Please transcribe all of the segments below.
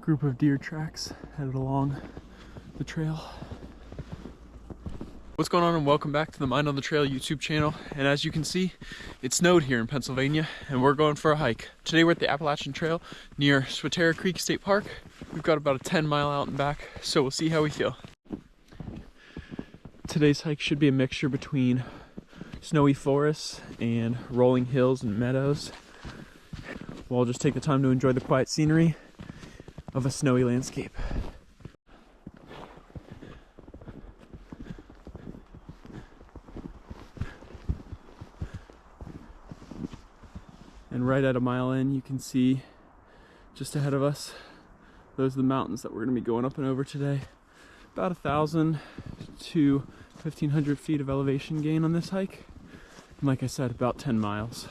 group of deer tracks headed along the trail. What's going on, and welcome back to the Mind on the Trail YouTube channel. And as you can see, it snowed here in Pennsylvania and we're going for a hike. Today we're at the Appalachian Trail near Swatara Creek State Park. We've got about a 10-mile out and back, so we'll see how we feel. Today's hike should be a mixture between snowy forests and rolling hills and meadows. We'll just take the time to enjoy the quiet scenery of a snowy landscape. And right at a mile in, you can see just ahead of us, those are the mountains that we're going to be going up and over today. About 1,000 to 1,500 feet of elevation gain on this hike. And like I said, about 10 miles.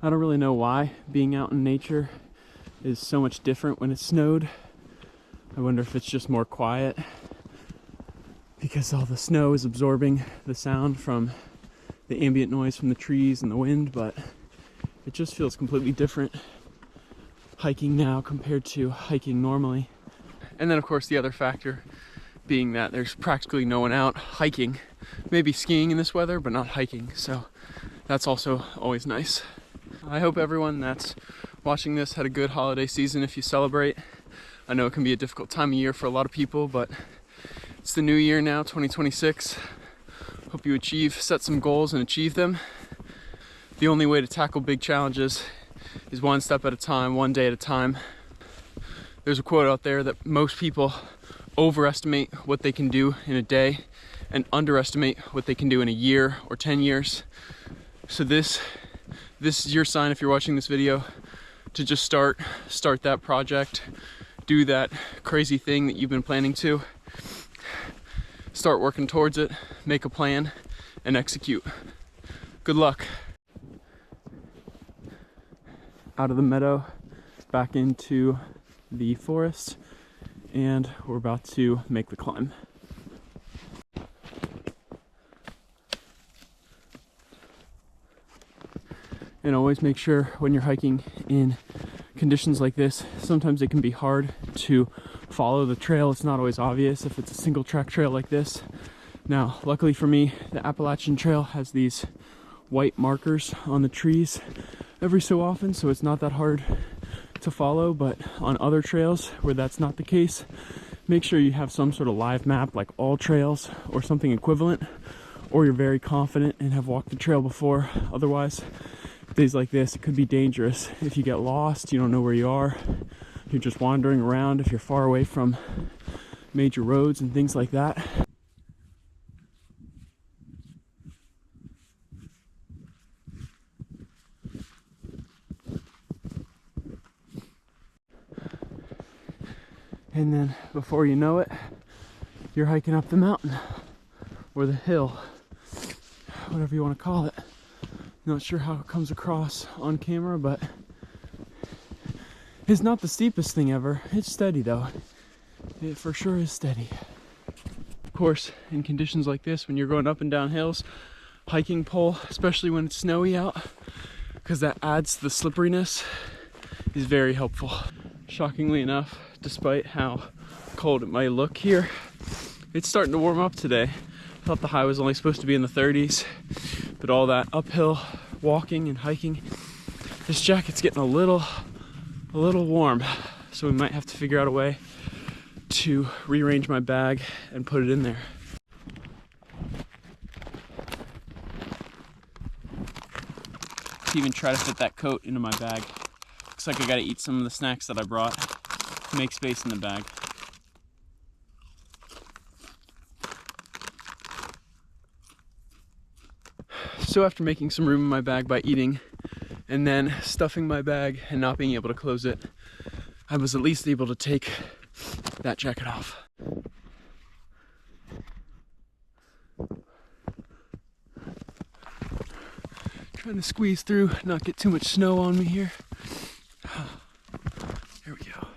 I don't really know why being out in nature is so much different when it snowed. I wonder if it's just more quiet because all the snow is absorbing the sound from the ambient noise from the trees and the wind, but it just feels completely different hiking now compared to hiking normally. And then of course the other factor being that there's practically no one out hiking, maybe skiing in this weather, but not hiking, so that's also always nice. I hope everyone that's watching this had a good holiday season if you celebrate. I know it can be a difficult time of year for a lot of people, but it's the new year now, 2026. Hope you set some goals and achieve them. The only way to tackle big challenges is one step at a time, one day at a time. There's a quote out there that most people overestimate what they can do in a day and underestimate what they can do in a year or 10 years. So this is your sign, if you're watching this video, to just start that project, do that crazy thing that you've been planning to. Start working towards it, make a plan, and execute. Good luck. Out of the meadow, back into the forest, and we're about to make the climb. And always make sure when you're hiking in conditions like this, sometimes it can be hard to follow the trail. It's not always obvious if it's a single track trail like this. Now, luckily for me, the Appalachian Trail has these white markers on the trees every so often, so it's not that hard to follow. But on other trails where that's not the case, make sure you have some sort of live map like All Trails or something equivalent, or you're very confident and have walked the trail before. Otherwise, days like this, it could be dangerous. If you get lost, you don't know where you are, you're just wandering around, if you're far away from major roads and things like that. And then before you know it, you're hiking up the mountain or the hill, whatever you want to call it. Not sure how it comes across on camera, but it's not the steepest thing ever. It's steady though. It for sure is steady. Of course, in conditions like this, when you're going up and down hills, hiking pole, especially when it's snowy out, because that adds to the slipperiness, is very helpful. Shockingly enough, despite how cold it might look here, it's starting to warm up today. I thought the high was only supposed to be in the 30s, but all that uphill walking and hiking, this jacket's getting a little warm, so we might have to figure out a way to rearrange my bag and put it in there. To even try to fit that coat into my bag. Looks like I gotta eat some of the snacks that I brought to make space in the bag. So after making some room in my bag by eating and then stuffing my bag and not being able to close it, I was at least able to take that jacket off. Trying to squeeze through, not get too much snow on me here. Here we go.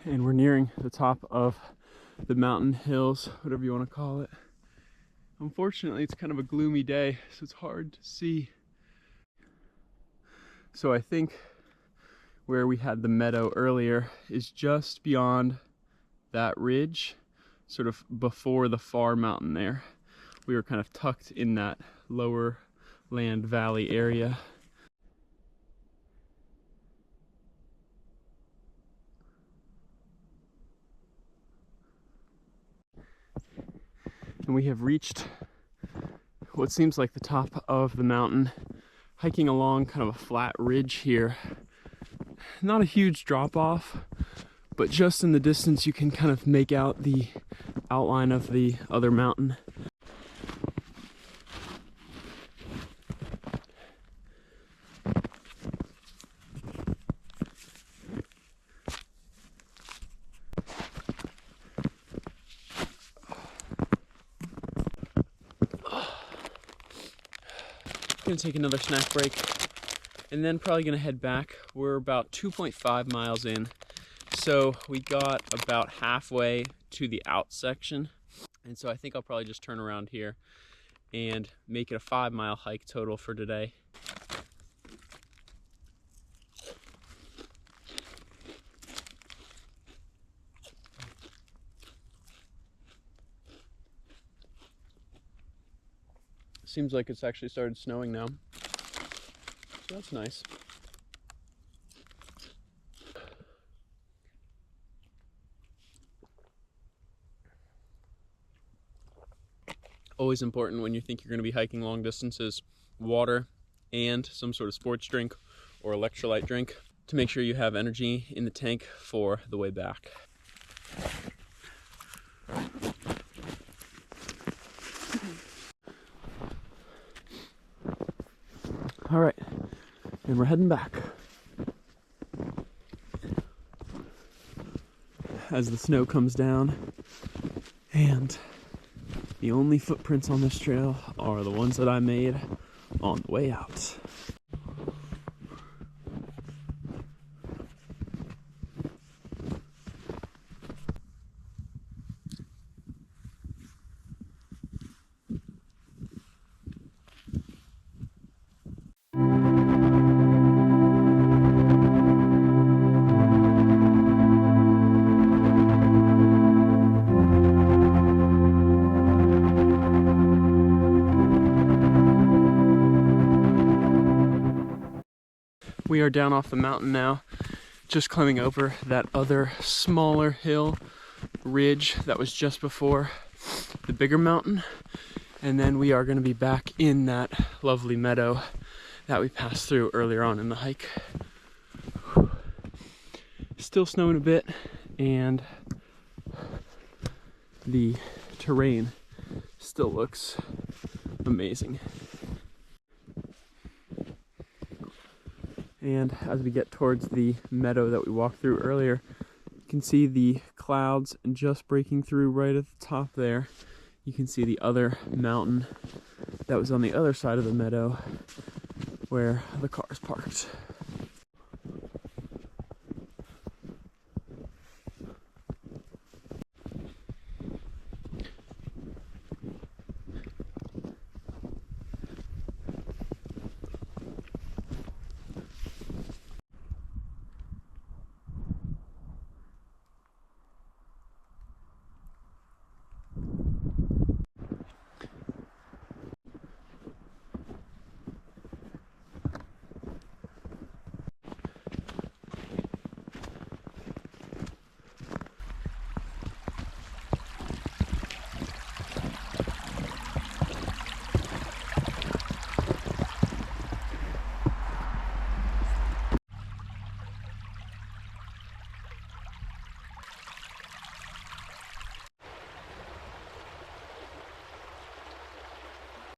and we're nearing the top of the mountain hills, whatever you want to call it. Unfortunately, it's kind of a gloomy day, so it's hard to see. So I think where we had the meadow earlier is just beyond that ridge, sort of before the far mountain there. We were kind of tucked in that lower land valley area. And we have reached what seems like the top of the mountain, hiking along kind of a flat ridge here. Not a huge drop off, but just in the distance you can kind of make out the outline of the other mountain. Gonna take another snack break and then probably gonna head back. We're about 2.5 miles in, so we got about halfway to the out section, and so I think I'll probably just turn around here and make it a 5-mile hike total for today. Seems like it's actually started snowing now, so that's nice. Always important when you think you're going to be hiking long distances, water and some sort of sports drink or electrolyte drink to make sure you have energy in the tank for the way back. All right, and we're heading back. As the snow comes down, and the only footprints on this trail are the ones that I made on the way out. We are down off the mountain now, just climbing over that other smaller hill ridge that was just before the bigger mountain. And then we are going to be back in that lovely meadow that we passed through earlier on in the hike. Still snowing a bit, and the terrain still looks amazing. And as we get towards the meadow that we walked through earlier, you can see the clouds just breaking through right at the top there. You can see the other mountain that was on the other side of the meadow where the car is parked.